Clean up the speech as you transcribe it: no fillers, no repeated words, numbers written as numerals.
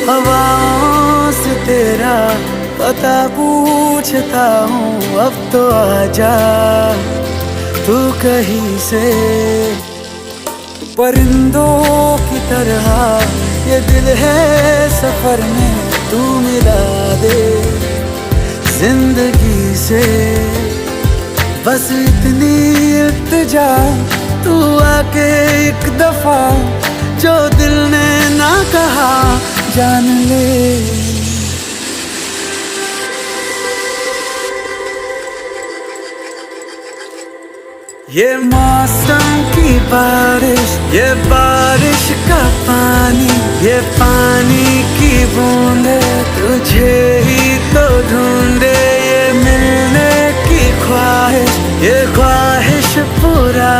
हवाओं से तेरा पता पूछता हूँ, अब तो आजा तू कहीं से। परिंदों की तरह ये दिल है सफर में, तू मिला दे जिंदगी से। बस इतनी इल्तिजा, तू आके एक दफा जो दिल ने ना कहा जान ले। ये मौसम की बारिश, ये बारिश का पानी, ये पानी की बूंदे तुझे ही तो ढूंढे। ये मिलने की ख्वाहिश, ये ख्वाहिश पूरा